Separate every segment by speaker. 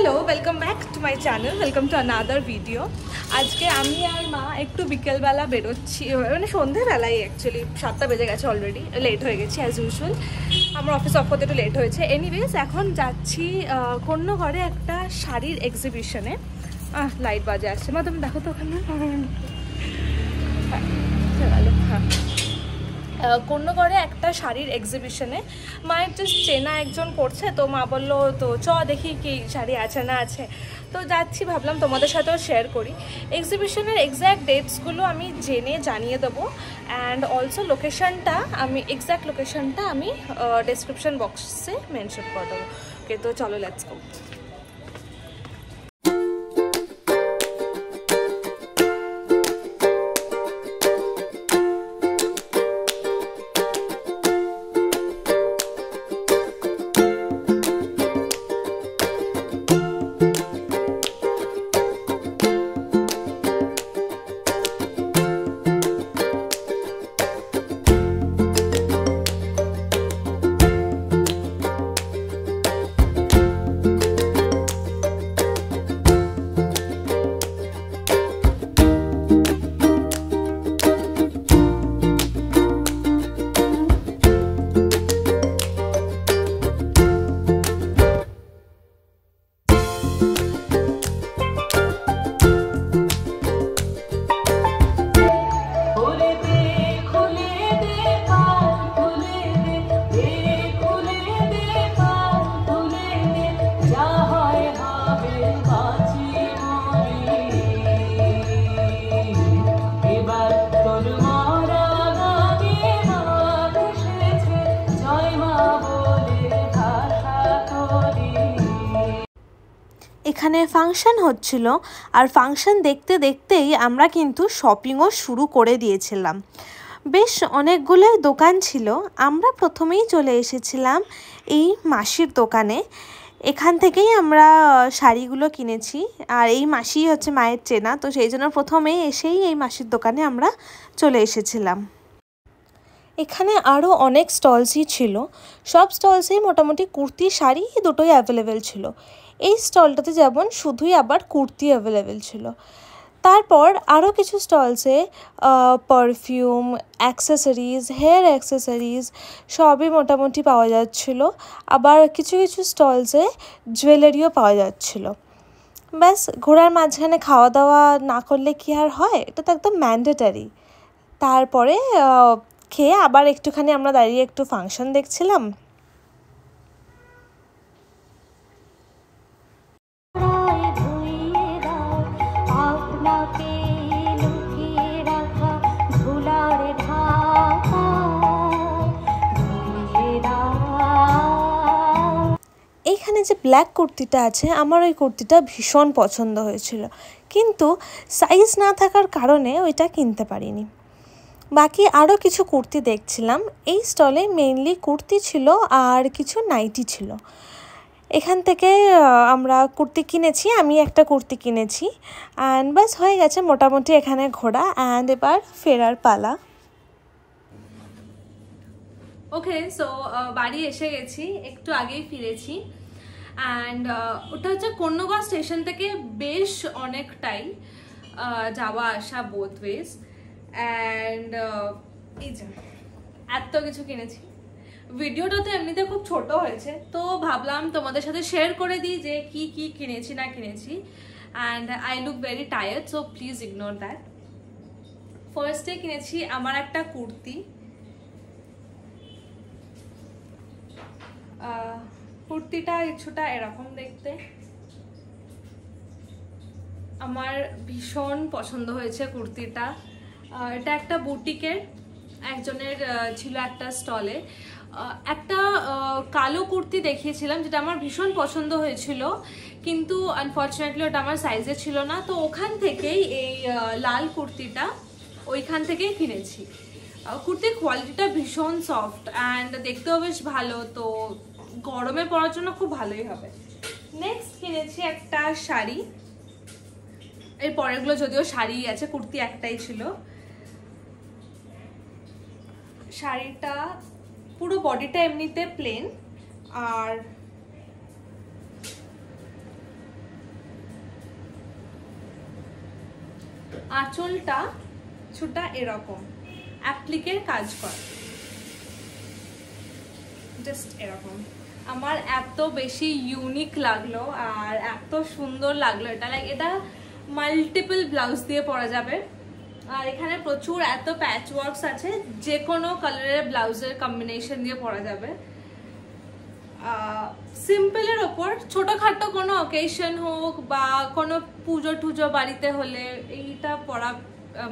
Speaker 1: Hello, welcome back to my channel, welcome to another video. আজকে আমি আর মা একটু বিকেলবেলা বেরোচ্ছি, মানে সন্ধ্যেবেলায় অ্যাকচুয়ালি 7টা বেজে গেছে, অলরেডি লেট হয়ে গেছি অ্যাজ ইউজুয়াল। আমার অফিস অফ করতে একটু লেট হয়েছে। এনিওয়েজ এখন যাচ্ছি কন্যগড়ে একটা শাড়ির এক্সিবিশনে। লাইট বাজে আসছে, মা তুমি দেখো তো ওখানে। হ্যাঁ, কন্যগড়ে একটা শাড়ির এক্সিবিশনে মায়ের জাস্ট চেনা একজন করছে, তো মা বললো তো চ দেখি কি শাড়ি আছে না আছে। তো যাচ্ছি, ভাবলাম তোমাদের সাথেও শেয়ার করি। এক্সিবিশনের এক্স্যাক্ট ডেটসগুলো আমি জেনে জানিয়ে দেবো, অ্যান্ড অলসো লোকেশনটা এক্স্যাক্ট লোকেশনটা আমি ডেসক্রিপশন বক্সে মেনশন করে দেবো। ওকে, তো চলো লেটস গো। এখানে ফাংশন হচ্ছিল, আর ফাংশন দেখতে দেখতেই আমরা কিন্তু শপিংও শুরু করে দিয়েছিলাম। বেশ অনেকগুলোই দোকান ছিল। আমরা প্রথমেই চলে এসেছিলাম এই মাসির দোকানে। এখান থেকেই আমরা শাড়িগুলো কিনেছি, আর এই মাসিই হচ্ছে মায়ের চেনা, তো সেই জন্য প্রথমেই এসেই এই মাসির দোকানে আমরা চলে এসেছিলাম। এখানে আরও অনেক স্টলসই ছিল, সব স্টলসেই মোটামুটি কুর্তি শাড়ি দুটোই অ্যাভেলেবেল ছিল। এই স্টলটাতে যেমন শুধুই আবার কুর্তি অ্যাভেলেবেল ছিল। তারপর আরও কিছু স্টলসে পারফিউম, অ্যাক্সেসরিজ, হেয়ার অ্যাক্সেসরিজ সবই মোটামুটি পাওয়া যাচ্ছিল। আবার কিছু কিছু স্টলসে জুয়েলারিও পাওয়া যাচ্ছিল। ব্যাস, ঘোরার মাঝখানে খাওয়া দাওয়া না করলে কি আর হয়, এটা তো একদম ম্যান্ডেটারি। তারপরে খেয়ে আবার একটুখানি আমরা দাঁড়িয়ে একটু ফাংশন দেখছিলাম। এইখানে যে ব্ল্যাক কুর্তিটা আছে, আমার ওই কুর্তিটা ভীষণ পছন্দ হয়েছিল, কিন্তু সাইজ না থাকার কারণে ওইটা কিনতে পারিনি। বাকি আরও কিছু কুর্তি দেখছিলাম। এই স্টলে মেইনলি কুর্তি ছিল আর কিছু নাইটি ছিল। এখান থেকে আমরা কুর্তি কিনেছি, আমি একটা কুর্তি কিনেছি, অ্যান্ড বাস হয়ে গেছে মোটামুটি এখানে ঘোরা, অ্যান্ড এবার ফেরার পালা। ওকে, সো বাড়ি এসে গেছি, একটু আগেই ফিরেছি। অ্যান্ড ওটা হচ্ছে কন্যগড় স্টেশন থেকে বেশ অনেকটাই যাওয়া আসা বোথ ওয়েজ। অ্যান্ড এই যে এত কিছু কিনেছি। ভিডিওটা তো এমনিতে খুব ছোট হয়েছে, তো ভাবলাম তোমাদের সাথে শেয়ার করে দিই যে কি কি কিনেছি না কিনেছি। And I look very tired, so please ignore that. ফার্স্টে কিনেছি আমার একটা কুর্তি। কুর্তিটা কিছুটা এরকম দেখতে, আমার ভীষণ পছন্দ হয়েছে কুর্তিটা। এটা একটা বুটিকের একজনের ছিল একটা স্টলে। একটা কালো কুর্তি দেখিয়েছিলাম যেটা আমার ভীষণ পছন্দ হয়েছিল, কিন্তু আনফর্চুনেটলি ওটা আমার সাইজে ছিল না, তো ওখান থেকেই এই লাল কুর্তিটা ওইখান থেকেই কিনেছি। কুর্তির কোয়ালিটিটা ভীষণ সফট অ্যান্ড দেখতেও বেশ ভালো, তো গরমে পরার জন্য খুব ভালোই হবে। নেক্সট কিনেছি একটা শাড়ি। এর পরেরগুলো যদিও শাড়ি আছে, কুর্তি একটাই ছিল। শাড়িটা পুরো বডিটা এমনিতে প্লেন, আর আঁচলটা কিছুটা এরকম অ্যাপ্লিকের কাজ করা, জাস্ট এরকম। আমার এত বেশি ইউনিক লাগলো আর এত সুন্দর লাগলো এটা, লাইক এটা মাল্টিপল ব্লাউজ দিয়ে পরা যাবে। আর এখানে প্রচুর এত প্যাচ ওয়ার্কস আছে, যে কোনো কালারের ব্লাউজের কম্বিনেশন দিয়ে পরা যাবে। সিম্পলের ওপর ছোটোখাটো কোনো অকেশন হোক বা কোনো পুজো টুজো বাড়িতে হলে এইটা পরা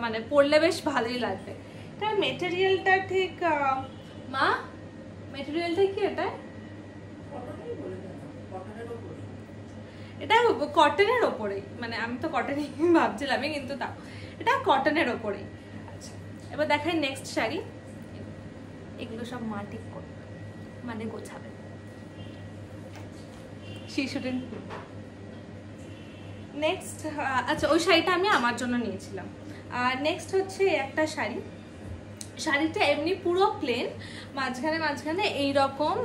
Speaker 1: মানে পরলে বেশ ভালোই লাগবে। এটা মেটেরিয়ালটা ঠিক মা মেটেরিয়ালটা কি এটা? এটা কটনের ওপরেই, মানে আমি তো কটনই ভাবছিলামই, কিন্তু তাও এটা কটনের ওপরেই। আচ্ছা এবার দেখাই নেক্সট শাড়ি। এগুলো সব মা ঠিক করবে, মানে গোছাবে। নেক্সট আচ্ছা ওই শাড়িটা আমি আমার জন্য নিয়েছিলাম। আর নেক্সট হচ্ছে একটা শাড়ি। শাড়িটা এমনি পুরো প্লেন, মাঝখানে মাঝখানে এইরকম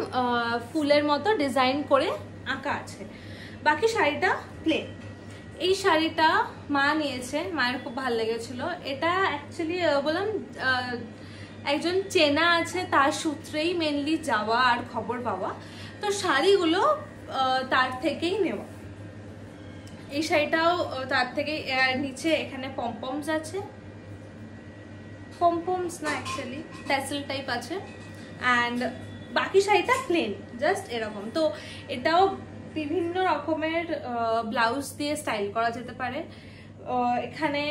Speaker 1: ফুলের মতো ডিজাইন করে আঁকা আছে, বাকি শাড়িটা প্লেন। এই শাড়িটা মা নিয়েছে, মায়ের খুব ভালো লেগেছিল। এটা অ্যাকচুয়ালি বললাম একজন চেনা আছে, তার সূত্রেই মেনলি যাওয়া আর খবর পাওয়া, তো শাড়িগুলো তার থেকেই নেওয়া। এই শাড়িটাও তার থেকে, নিচে এখানে পমপমস আছে, পমপমস না অ্যাকচুয়ালি ট্যাসেল টাইপ আছে, অ্যান্ড বাকি শাড়িটা প্লেন জাস্ট এরকম। তো এটাও বিভিন্ন রকমের ব্লাউজ দিয়ে স্টাইল করা যেতে পারে। এখানে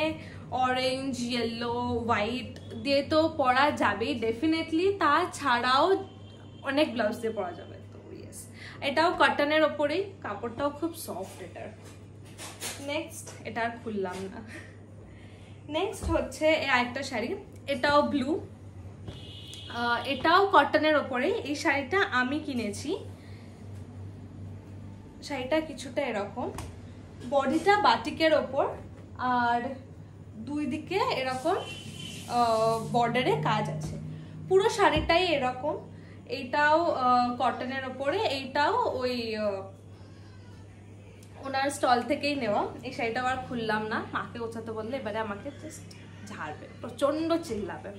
Speaker 1: অরেঞ্জ, ইয়েলো, হোয়াইট দিয়ে তো পরা যাবেই ডেফিনেটলি, তাছাড়াও অনেক ব্লাউজ দিয়ে পরা যাবে। তো ইয়েস, এটাও কটনের ওপরেই, কাপড়টাও খুব সফট এটার। নেক্সট এটা আর খুললাম না। নেক্সট হচ্ছে আরেকটা শাড়ি, এটাও ব্লু, এটাও কটনের ওপরেই। এই শাড়িটা আমি কিনেছি। শাড়িটা কিছুটা এরকম, বডিটা বাটিকের ওপর আর দুই দিকে এরকম বর্ডারে কাজ আছে। পুরো শাড়িটাই এরকম। এইটাও কটনের ওপরে, এইটাও ওই ওনার স্টল থেকেই নেওয়া। এই শাড়িটা আবার খুললাম না, মাকে গোছাতে বললে এবারে আমাকে জাস্ট ঝাড়বে, প্রচন্ড চিল্লাবে।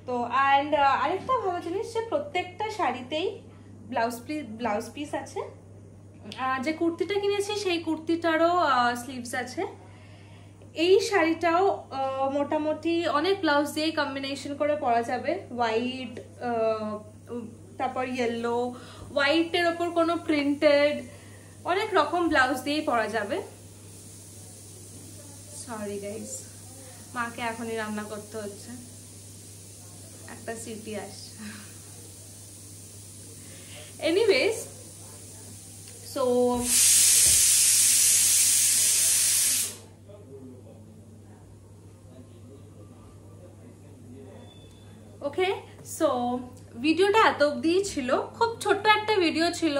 Speaker 1: তো অ্যান্ড আরেকটা ভালো জিনিস যে প্রত্যেকটা শাড়িতেই ব্লাউজ পিস আছে। যে কুর্তিটা কিনেছি সেই কুর্তিটারও স্লিভস আছে। এই শাড়িটাও মোটামুটি অনেক ব্লাউজ দিয়ে কম্বিনেশন করে পরা যাবে। হোয়াইট, তারপর ইয়েলো, হোয়াইটের ওপর কোনো প্রিন্টেড, অনেক রকম ব্লাউজ দিয়েই পরা যাবে। সরি গাইস, মাকে এখনই রান্না করতে হচ্ছে, একটা সিটি আসছে। এনিওয়েজ, সো ওকে, সো ভিডিওটা এত অবধি ছিল, খুব ছোট্ট একটা ভিডিও ছিল।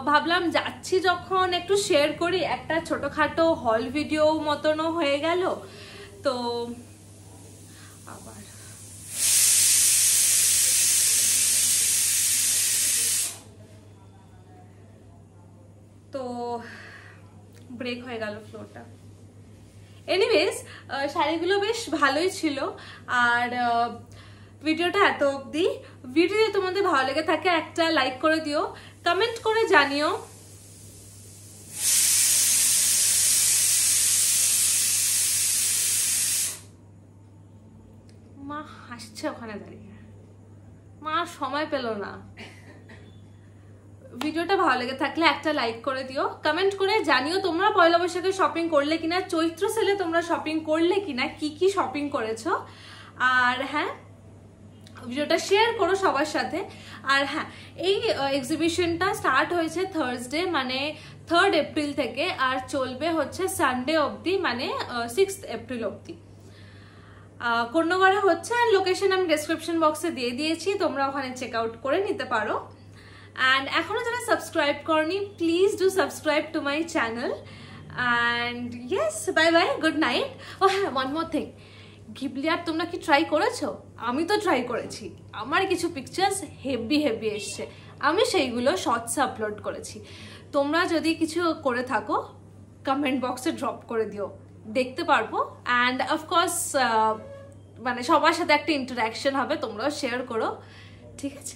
Speaker 1: ভাবলাম যাচ্ছি যখন একটু শেয়ার করি, একটা ছোটখাটো হল ভিডিও মতনও হয়ে গেল। তো আবার তো ব্রেক হয়ে গেল ফ্লোরটা। এনিওয়েজ, শাড়িগুলো বেশ ভালোই ছিল। আর ভিডিওটা এত অবধি। ভিডিও যদি তোমাদের ভালো লেগে থাকে একটা লাইক করে দিও, কমেন্ট করে জানিও। মা হাসছে ওখানে দাঁড়িয়ে, মা সময় পেল না। ভিডিওটা ভালো লেগে থাকলে একটা লাইক করে দিও, কমেন্ট করে জানিও তোমরা পয়লা বৈশাখে শপিং করলে কিনা, চৈত্র সেলে তোমরা শপিং করলে কিনা, কি কি শপিং করেছো। আর হ্যাঁ, ভিডিওটা শেয়ার করো সবার সাথে। আর হ্যাঁ, এই এক্সিবিশনটা স্টার্ট হয়েছে থার্সডে মানে 3rd এপ্রিল থেকে, আর চলবে হচ্ছে সানডে অবধি মানে 6th এপ্রিল অবধি। কর্ণগড়ে হচ্ছে, আর লোকেশন আমি ডেসক্রিপশন বক্সে দিয়ে দিয়েছি, তোমরা ওখানে চেক আউট করে নিতে পারো। অ্যান্ড এখনো যারা সাবস্ক্রাইব করনি, please do subscribe to my channel. And yes, bye bye, good night. ও হ্যাঁ, ওয়ান মোর থিং, ঘিবলি আর তোমরা কি ট্রাই করেছো? আমি তো ট্রাই করেছি, আমার কিছু পিকচার্স হেভি এসছে, আমি সেইগুলো শর্টসে আপলোড করেছি। তোমরা যদি কিছু করে থাকো কমেন্ট বক্সে ড্রপ করে দিও,
Speaker 2: দেখতে পারবো। অ্যান্ড অফকোর্স মানে সবার সাথে একটা ইন্টারাকশন হবে, তোমরাও শেয়ার করো, ঠিক আছে?